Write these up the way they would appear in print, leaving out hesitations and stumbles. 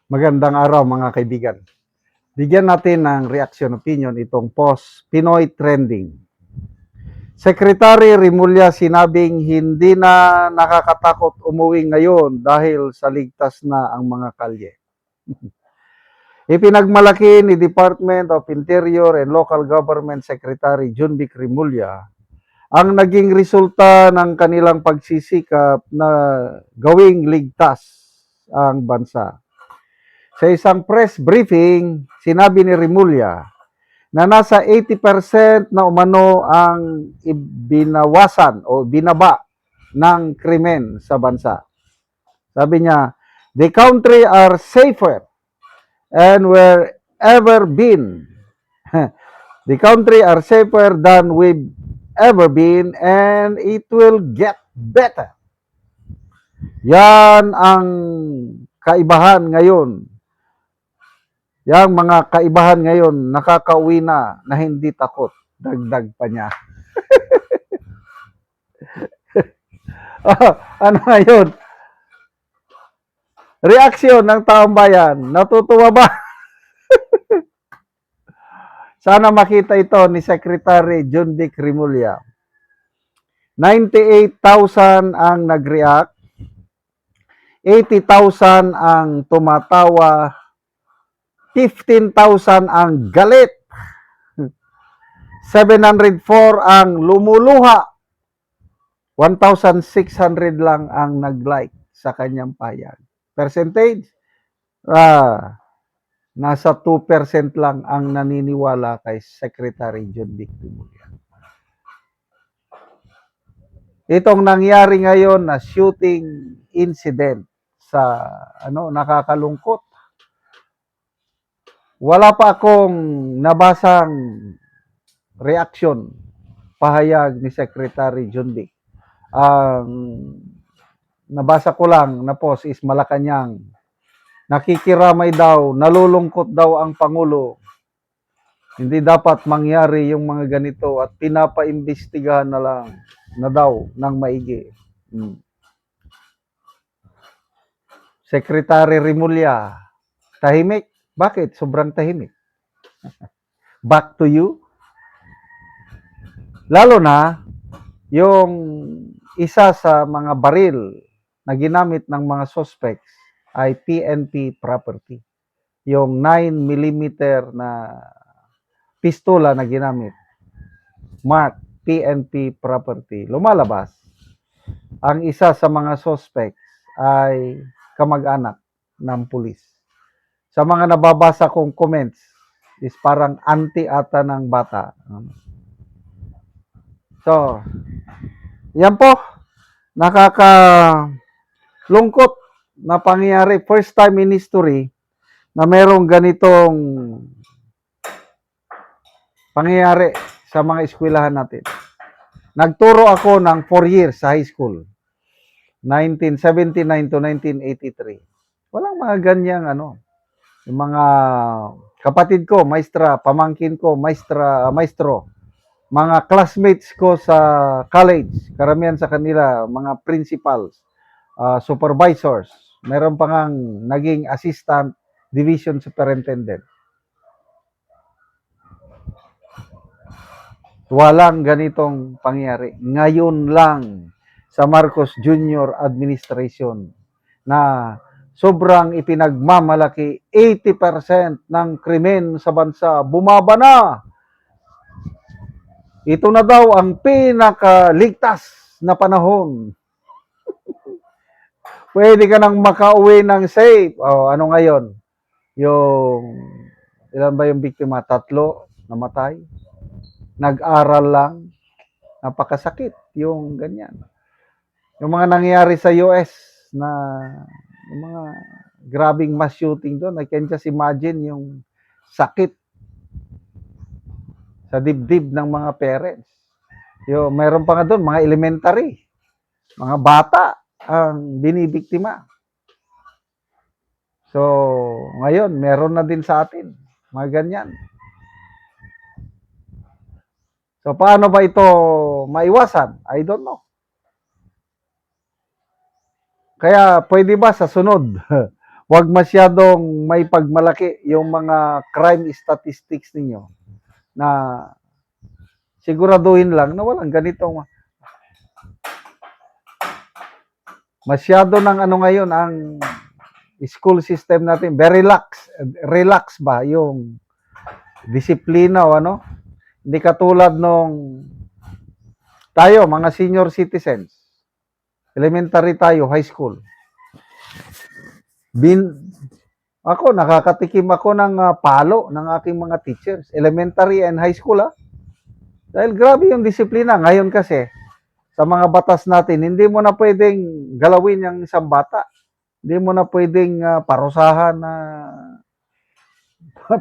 Magandang araw mga kaibigan. Bigyan natin ng reaction opinion itong post Pinoy Trending. Secretary Rimulya sinabing hindi na nakakatakot umuwi ngayon dahil sa ligtas na ang mga kalye. Ipinagmalaki ni Department of Interior and Local Government Secretary Junvic Rimulya ang naging resulta ng kanilang pagsisikap na gawing ligtas ang bansa. Sa isang press briefing, sinabi ni Rimulya na nasa 80% na umano ang binawasan o binaba ng krimen sa bansa. Sabi niya, the country are safer and where ever been. The country are safer than we've ever been and it will get better. Yan ang kaibahan ngayon. Yang mga kaibahan ngayon, nakakauwi na hindi takot. Dagdag pa niya. Ano ngayon? Reaksyon ng taong bayan. Natutuwa ba? Sana makita ito ni Secretary Junvic Rimulya. 98,000 ang nag-react. 80,000 ang tumatawa. 15,000 ang galit. 704 ang lumuluha. 1,600 lang ang nag-like sa kanyang payag. Percentage? Nasa 2% lang ang naniniwala kay Secretary Junvic Rimulya. Itong nangyari ngayon na shooting incident sa nakakalungkot. Wala pa akong nabasang reaksyon, pahayag ni Secretary Junvic. Ang nabasa ko lang na post is Malacanang. Nakikiramay daw, nalulungkot daw ang Pangulo. Hindi dapat mangyari yung mga ganito at pinapaimbestigahan na lang na daw ng maigi. Secretary Rimulya, tahimik? Bakit? Sobrang tahimik. Back to you. Lalo na, yung isa sa mga baril na ginamit ng mga suspects ay PNP property. Yung 9mm na pistola na ginamit. Mark PNP property. Lumalabas, ang isa sa mga suspects ay kamag-anak ng pulis. Sa mga nababasa kong comments, is parang anti ata ng bata. So, yan po, nakakalungkot na pangyayari. First time in history na merong ganitong pangyayari sa mga eskwelahan natin. Nagturo ako ng 4 years sa high school. 1979 to 1983. Walang mga ganyang yung mga kapatid ko, maestra, pamangkin ko, maestro, mga classmates ko sa college, karamihan sa kanila, mga principals, supervisors, meron pa ngang naging assistant division superintendent. Walang ganitong pangyari. Ngayon lang sa Marcos Jr. administration na sobrang ipinagmamalaki, 80% ng krimen sa bansa bumaba na. Ito na daw ang pinakaligtas na panahon. Pwede ka nang makauwi ng safe. Ano ngayon? Ilan ba yung biktima? 3 namatay. Nag-aral lang. Napakasakit yung ganyan. Yung mga nangyayari sa US na yung mga grabing mass shooting doon, I can just imagine yung sakit sa dibdib ng mga parents. Meron pa nga doon, mga elementary, mga bata ang binibiktima. So, ngayon, meron na din sa atin, mga ganyan. So, paano ba ito maiwasan? I don't know. Kaya, pwede ba sa sunod, Huwag masyadong may pagmalaki yung mga crime statistics ninyo na siguraduhin lang na walang ganitong masyado ng ano ngayon ang school system natin very relax ba yung disiplina o ano, hindi katulad nung tayo mga senior citizens, elementary tayo, high school. Ako nakakatikim ako ng palo ng aking mga teachers, elementary and high school dahil grabe yung disiplina ngayon kasi sa mga batas natin, hindi mo na pwedeng galawin yung isang bata. Hindi mo na pwedeng parusahan na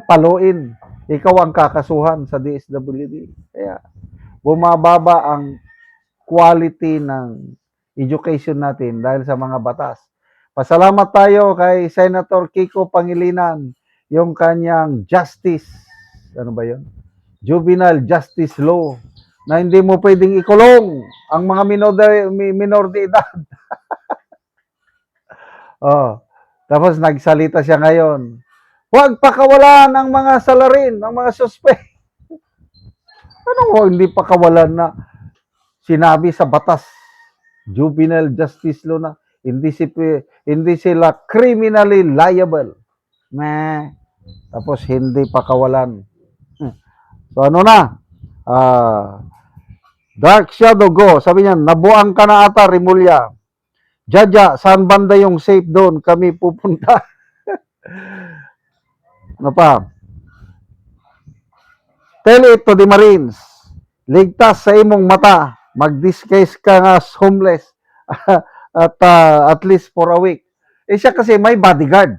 paluin. Ikaw ang kakasuhan sa DSWD. Kaya bumababa ang quality ng education natin dahil sa mga batas. Pasalamat tayo kay Senator Kiko Pangilinan, yung kanyang justice, ano ba yun? Juvenile Justice Law, na hindi mo pwedeng ikulong ang mga minor de edad. Tapos nagsalita siya ngayon, huwag pakawalan ang mga salarin, ang mga suspect. Anong hindi pakawalan na sinabi sa batas, juvenile justice law na hindi sila criminally liable. Tapos hindi pakawalan. So ano na? Dark Shadow Go. Sabi niya, nabuang ka na ata, Rimulya. Jaja, saan banda yung safe doon? Kami pupunta. Ano pa? Tell it to the Marines. Ligtas sa imong mata. Mag-disguise ka nga homeless. At least for a week. Siya kasi may bodyguard.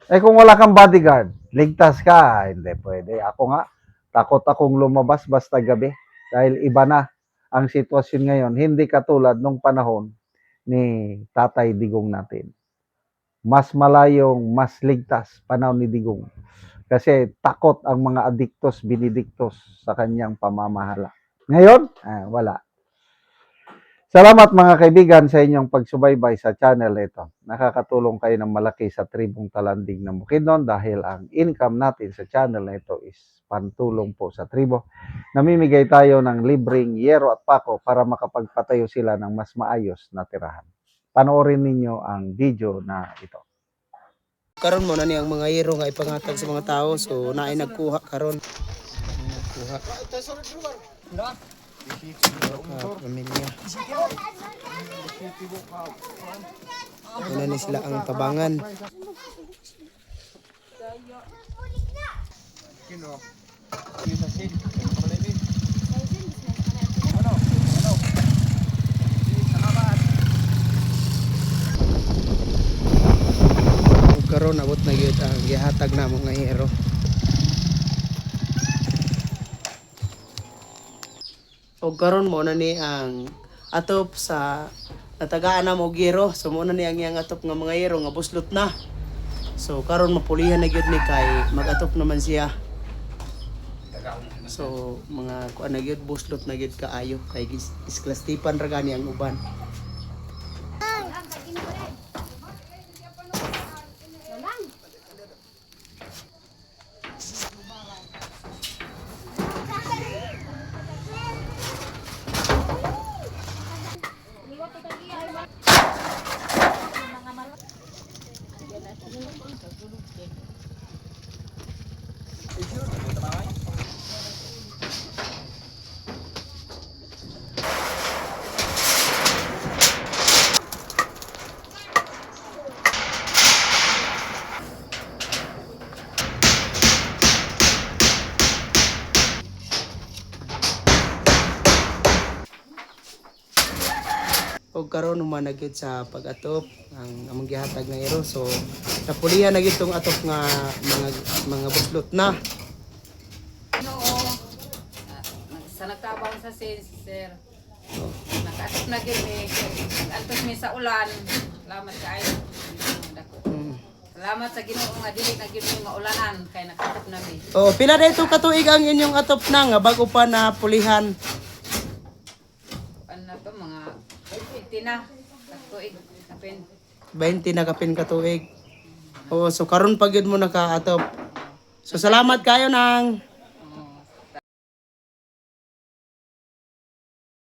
Kung wala kang bodyguard, ligtas ka. Hindi pwede. Ako nga, takot akong lumabas basta gabi. Dahil iba na ang sitwasyon ngayon. Hindi katulad nung panahon ni Tatay Digong natin. Mas malayong, mas ligtas panahon ni Digong. Kasi takot ang mga adiktos, binidiktos sa kanyang pamamahala. Ngayon, wala. Salamat mga kaibigan sa inyong pagsubaybay sa channel ito. Nakakatulong kayo ng malaki sa tribong Talanding ng Bukidnon dahil ang income natin sa channel na ito is pantulong po sa tribo. Namimigay tayo ng libreng yero at pako para makapagpatayo sila ng mas maayos na tirahan. Panoorin ninyo ang video na ito. Karon mo na ni ang mga yero nga ipangatag sa mga tao, so naay nagkuha karon. Nagkuha. Pamilya. Una ni sila ang tabangan. Karon abot na gyud ang gihatag namo nga hero. O karon mo na ni ang atop sa natagaan na mo giro. So mo na ni ang iyang atop nga mga hero nga buslot na. So karon mapulihan na gyud ni kay magatop naman siya. So mga kuan na gyud buslot na gyud kaayo kay isklastipan ra gani ang uban. O karon humanagid sa pag-atop ang among gihatag nga hero. So napulihan na gyud tong atop nga mga buslot na. Sa nagtabang sa sir, nakaatop na gyud mi, nag-antos mi sa ulan. Salamat kaayo. Salamat sa Ginoo nga dili na gyud mi maulanan kay nakaatop na mi. Oh, pila dayto katuig ang inyong atop na nga bago pa na pulihan. Ano to mga 80 na, tuig, kapin. 20 na kapin ka tuig. Oo, so karon pa gyud mo nakaatop. So salamat kayo nang